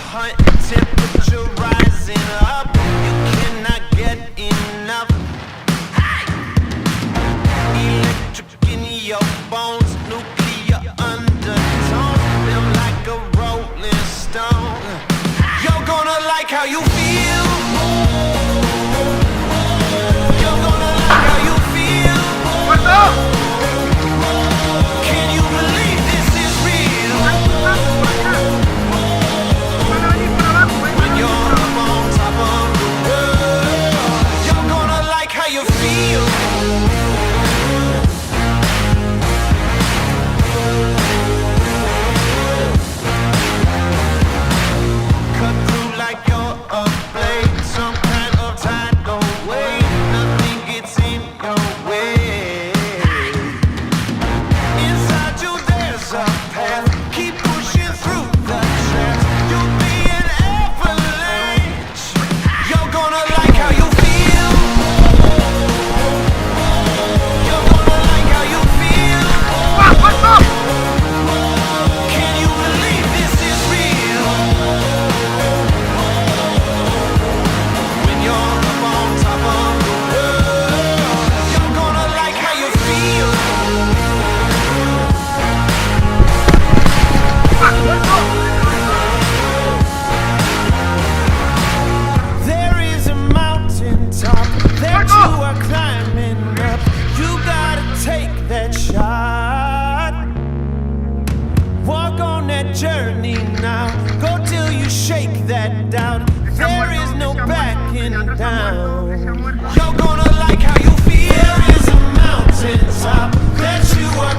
heart temperature rising up. You cannot get enough. Electric in your bones, nuclear undertones, feel like a rolling stone. You're gonna like how you feel. You're gonna like how you feel. What's up? Can you believe this is real? When you're up on top of the world, you're gonna like how you feel. Cut through like you're a blade, some kind of tidal wave. Nothing gets in your way. Inside you there's a path. Keep pushing through the traps. You'll be an avalanche. You're gonna like how you feel. You're gonna like how you feel. What's up? Can you believe this is real? When you're up on top of the world, you're gonna like how you feel. There is a mountain top that you are climbing up. You gotta take that shot. Walk on that journey now. Go till you shake that doubt. There is no backing down. You're gonna like how you feel. There is a mountain top that you are